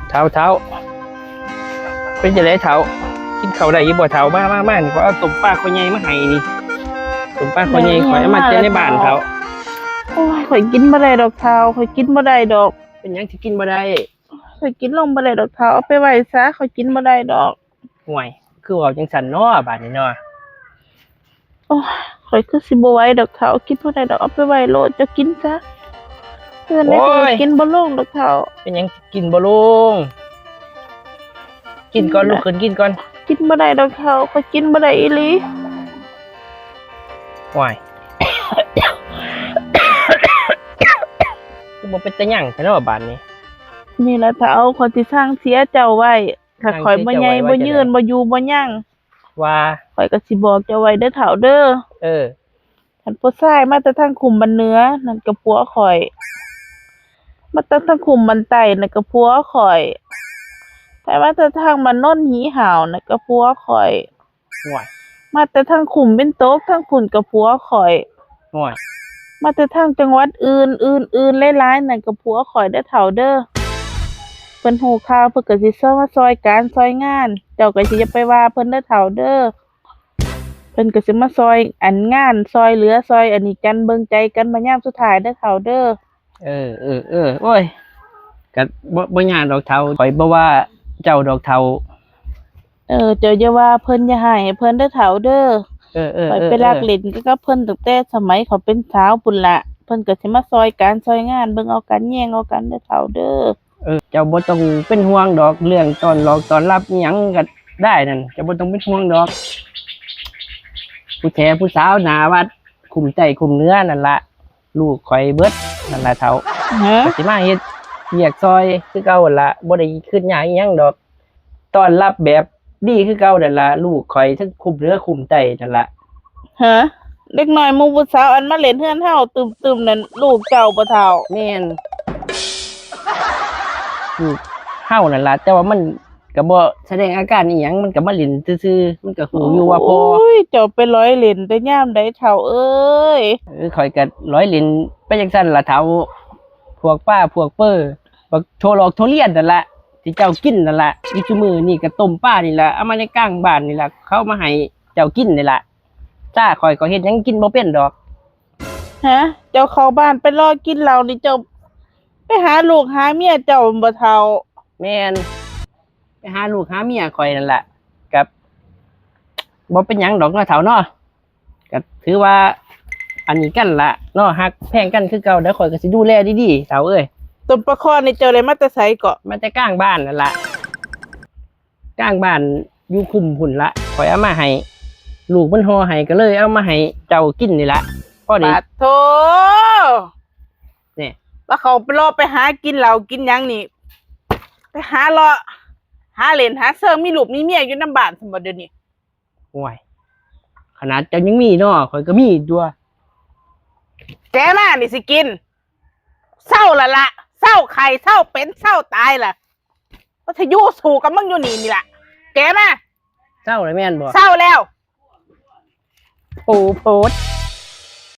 เท้าเป็นจะได้เท้ากินข้าวได้ยี่บ่เท้ามานี่เขาเอาตุ่มปลาข้าวใหญ่มาให้นี่ตุ่มปลาข้าวใหญ่ข่อยเอามาเจอในบ้านเท้าโอ้ยข่อยกินบ่ได้ดอกเท้าข่อยกินบ่ได้ดอกเป็นยังที่กินบ่ได้ข่อยกินลงบ่ได้ดอกเท้าเอาไปไว้ซะข่อยกินบ่ได้ดอกห่วยคือว่าจังสั่นเนาะบ้านนี้เนาะโอ้ยข่อยคือสิบ่ไหวดอกเท้ากินบ่ได้ดอกเอาไปไว้โลดจะกินซะเพื่อนได้กินบ่ลงดอกเท้าเป็นยังกินบ่ลงกินก่อนลูกขึ้นกินก่อนกินบ่ได้ดอกเท้าข่อยกินบ่ได้อีหลีห่วยบ่เป็นตะหยังแท้เนาะบ้านนี้นี่แหละเท้าข่อยสิสร้างเสียเจ้าไว้ถ้าข่อยบ่ใหญ่บ่ยืนบ่อยู่บ่ยั่งว่าข่อยก็สิบอกเจ้าไว้เด้อเฒ่าเด้อท่านผู้ชายมาแต่ทางคุมบันเหนือนั่นก็ผัวข่อยมาแต่ทางคุมบันใต้นั่นก็ผัวข่อยแต่มาแต่ทางบันโน้นหีห่าวนั่นก็ผัวข่อยห่วยมาแต่ทางคุมเป็นโต๊ะทางพุ่นก็ผัวข่อยห่วยมาแต่ทางจังหวัดอื่นหลายๆนั่นก็ผัวข่อยเด้อเฒ่าเด้อเพิ่นฮู้ข่าวเพิ่นก็สิมาซอยการซอยงานเจ้าก็สิอย่าไปว่าเพิ่นเด้อเฒ่าเด้อเพิ่นก็สิมาซอยอันงานซอยเหลือซอยอันนี้กันเบิ่งใจกันมายามสุดท้ายเด้อเฒ่าเด้อโอ้ยก็บ่ยากดอกเฒ่าข่อยบ่ว่าเจ้าดอกเฒ่าเจ้าอย่าว่าเพิ่นอย่าให้เพิ่นเด้อเฒ่าเด้อข่อยไปรักเล่นกับเพิ่นตั้งแต่สมัยเขาเป็นสาวพุ่นล่ะเพิ่นก็สิมาซอยการซอยงานเบิ่งเอากันแย่งเอากันเด้อเฒ่าเด้อเจ้าบ่ต้องเป็นห่วงดอกเรื่องตอนรอกตอนรับอิหยังก็ได้นั่นเจ้าบ่ต้องเป็นห่วงดอกผู้แท้ผู้สาวหน้าวัดคุมใจคุมเนื้อนั่นล่ะลูกข่อยเบิดนั่นล่ะเฒ่าก็สิมาเฮ็ดเวียกซอยคือเก่าหั่นล่ะบ่ได้คิดยากอิหยังดอกต้อนรับแบบดีคือเก่านั่นล่ะลูกข่อยทั้งคุมเนื้อคุมใจนั่นล่ะฮะเด็กน้อยหมู่ผู้สาวอันมาเล่นเฮือนเฮาตึมๆนั่นลูกเจ้าบ่เฒ่าแม่นเฮานั่นล่ะแต่ว่ามันก็บ่แสดงอาการอีหยังมันก็มาเล่นซื่อๆมันก็ฮู้อยู่ว่าพอโอ้ยเจ้าไปร้อยเล่นแต่ยามใดเฒ่าเอ้ยข่อยก็ร้อยเล่นไปจังซั่นล่ะเฒ่าพวกป้าพวกเป้อบักโทรอกโทเลียนนั่นล่ะที่เจ้ากินนั่นล่ะอีจุมื้อนี่ก็ต้มปลานี่ล่ะเอามาในกลางบ้านนี่ล่ะเขามาให้เจ้ากินนี่ล่ะจ้าข่อยก็เฮ็ดหยังกินบ่เป็นดอกฮะเจ้าเข้าบ้านไปรอกินเหล้านี่เจ้าไปหาลูกหาเมียเจ้าบ่เฒ่าแม่นไปหาลูกหาเมียข่อยนั่นล่ะกับบ่เป็นหยังดอกเนาะเฒ่าเนาะก็ถือว่าอันนี้กันล่ะเนาะฮักแพงกันคือเก่าเดี๋ยวข่อยก็สิดูแลดีๆเฒ่าเอ้ยต้นปลาคอนี่เจ้าได้มาแต่ไสเกาะมาแต่กลางบ้านนั่นล่ะกลางบ้านอยู่คุมพุ่นละข่อยเอามาให้ลูกมันห่อให้ก็เลยเอามาให้เจ้ากินนี่ล่ะพอดีปาโธนี่แล้วเขาไปรอไปหากินเหล้ากินหยังนี่ไปหารอหาเล่นหาเซิงมีลูกมีเมียอยู่นำบ้านซั่นบ่เดี๋ยวนี้โอ้ยขนาดเจ้ายังมีเนาะข่อยก็มีด้วยแกมานี่สิกินเศร้าละเศร้าไข่เศร้าเป็นเศร้าตายล่ะก็จะอยู่สู่กับมึงอยู่นี่ล่ะแกมาเศร้าเลยแม่นบ่เศร้าแล้วปูโพด